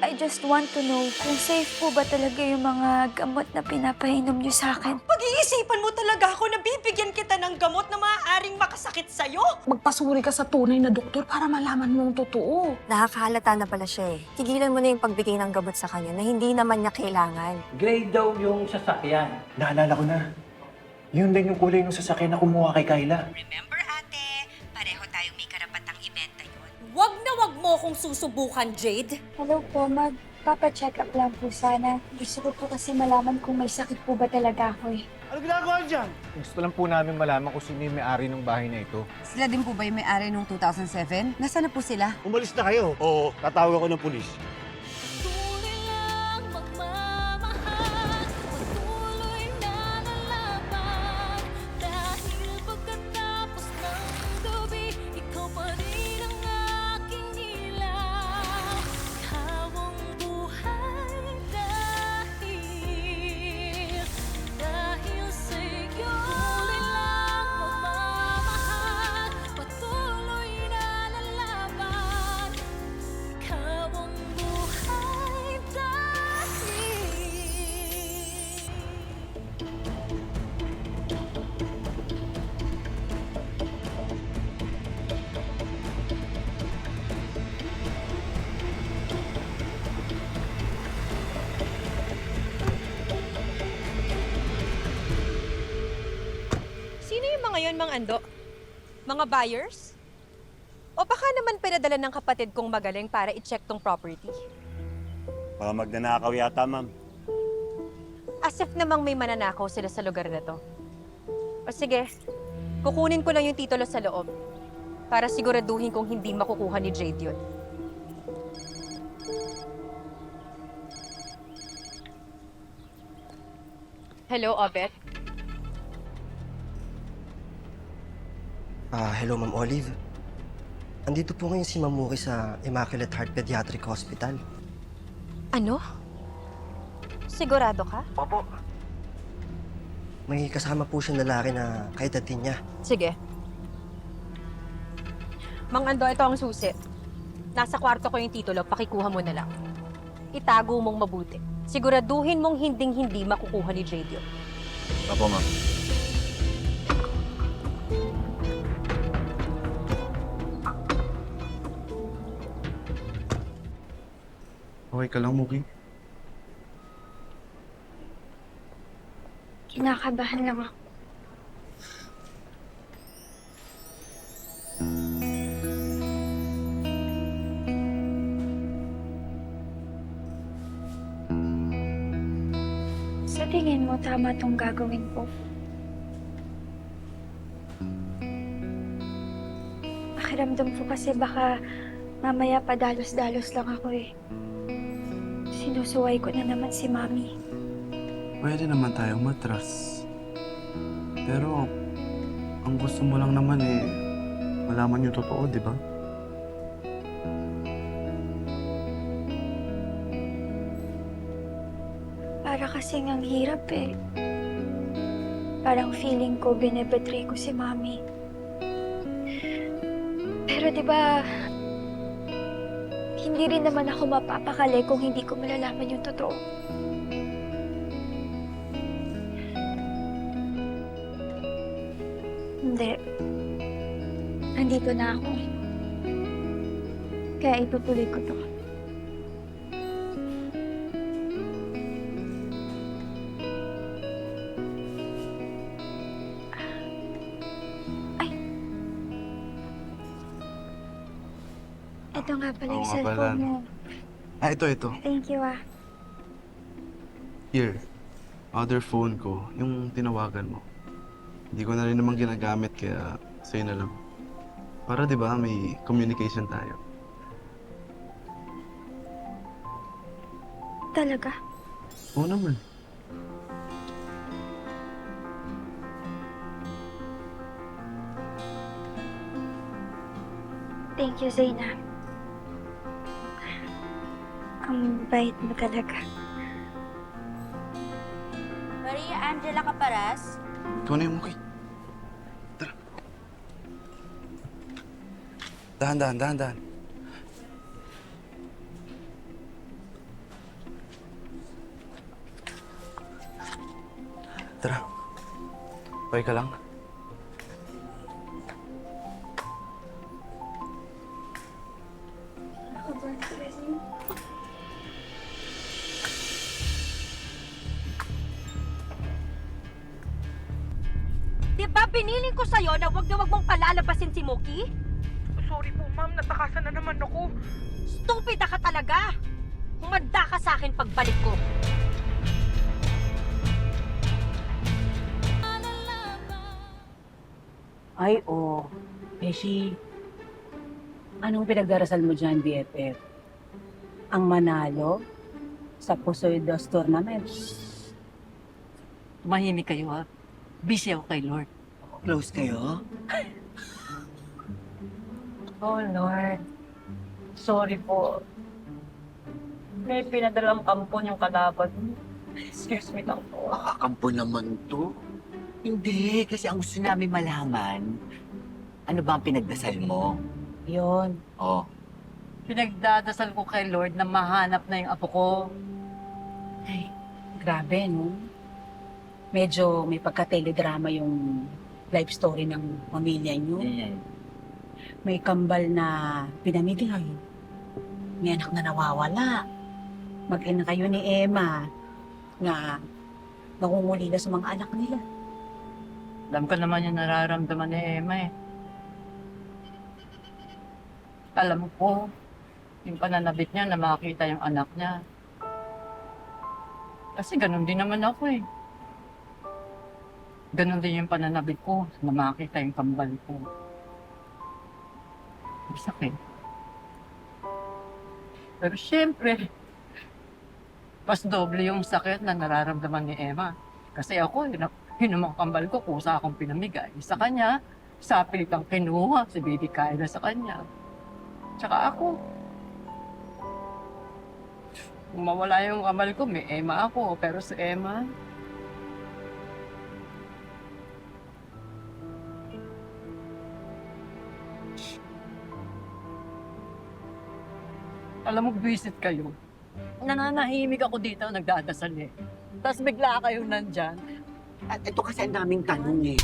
I just want to know kung safe po ba talaga yung mga gamot na pinapainom niyo sa akin. Pag-iisipan mo talaga ako na bibigyan kita ng gamot na maaaring makasakit sa'yo? Magpasuri ka sa tunay na doktor para malaman mo ang totoo. Nakakahalata na pala siya eh. Tigilan mo na yung pagbigay ng gamot sa kanya na hindi naman niya kailangan. Gray daw yung sasakyan. Naalala ko na. Yun din yung kulay ng sasakyan na kumuha kay Kyla. Remember, ate, pareho tayong may karapatang ibenta yun. Wag na wag mo kong susubukan, Jade. Hello po, magpapacheck up lang po sana. Gusto ko po kasi malaman kung may sakit po ba talaga ako eh. Ano ginagawa dyan? Gusto lang po namin malaman kung sino yung may-ari ng bahay na ito. Sila din po ba yung may-ari nung 2007? Nasaan na po sila? Umalis na kayo. Oo, tatawag ako ng pulis. Sino yung mga yon, Mang Ando? Mga buyers? O baka naman pinadala ng kapatid kong magaling para i-check tong property? Baka magnanakaw yata, ma'am. As if namang may mananakaw sila sa lugar na to. O sige, kukunin ko lang yung titulo sa loob para siguraduhin kong hindi makukuha ni Jade yun. Hello, Obet. Hello, Ma'am Olive. Andito po ngayon si Ma'am Muki sa Immaculate Heart Pediatric Hospital. Ano? Sigurado ka? Opo. May kasama po siyang lalaki na kaedad din niya. Sige. Mang Ando, ito ang susi. Nasa kwarto ko yung titulo, pakikuha mo na lang. Itago mong mabuti. Siguraduhin mong hinding-hindi makukuha ni Jade yun. Apo, ma'am. Okay ka lang, Muki? Kinakabahan lang ako. Sa tingin mo, tama tong gagawin ko? Pakiramdam ko kasi baka mamaya padalos-dalos lang ako eh. Sinusuway ko na naman si Mami. Pwede naman tayong matras. Pero, ang gusto mo lang naman eh, malaman yung totoo, di ba? Para kasing ang hirap eh. Parang feeling ko binebetray ko si Mami. Pero di ba, hindi rin naman ako mapapakali kung hindi ko malalaman yung totoo. Hindi. Nandito na ako. Kaya itutuloy ko to. Ay! Ito nga pala yung Oo nga pala. cellphone mo. Ito. Thank you ah. Here. Other phone ko, yung tinawagan mo. Hindi ko na rin naman ginagamit kaya sa'yo na lang. Para di ba may communication tayo. Talaga? Oo naman. Thank you, Zaina. Ang bait mo talaga. Maria Angela Caparas? Ikaw na yung Muki. Tara. Dahan. Tara. Okay ka lang? Di ba piniling ko sa'yo na wag mong palalabasin si Mookie? Sorry po, ma'am. Natakasan na naman ako. Stupid ka talaga! Humanda ka sa akin pagbalik ko. Ay, Beshi, anong pinagdarasal mo dyan, BFF? Ang manalo sa Pusoy Dos Tournament. Tumahimik kayo, ha? Busy ako kay Lord. Close kayo? Oh, Lord. Sorry po. May pinadalang kampon yung kalaban mo. Excuse me lang po. Makakampo naman to. Hindi, kasi ang gusto namin malaman, ano ba ang pinagdasal mo? Yun. Oh, Pinagdadasal ko kay Lord na mahanap na yung apo ko. Ay, grabe, no? Medyo may pagka-teledrama yung life story ng pamilya niyo. May kambal na pinamigay. May anak na nawawala. Mag-ina kayo ni Emma na nangungulila sa mga anak nila. alam ko naman yung nararamdaman ni Emma eh. Alam ko, yung pananabit niya na makakita yung anak niya. Kasi ganun din naman ako eh. Ganun din yung pananabit ko na makakita yung kambal ko. Masakit. Pero syempre, mas doble yung sakit na nararamdaman ni Emma. Kasi ako, yun ang kambal ko, kusa akong pinamigay. Sa kanya, sa pilitang kinuha, si Baby Kyla sa kanya. Tsaka ako. Kung mawala yung kambal ko, may Emma ako. Pero si Emma, alam mo, visit kayo. Nananahimik ako dito, nagdadasal eh. Tapos bigla kayo nandyan. At ito kasi ang daming tanong eh.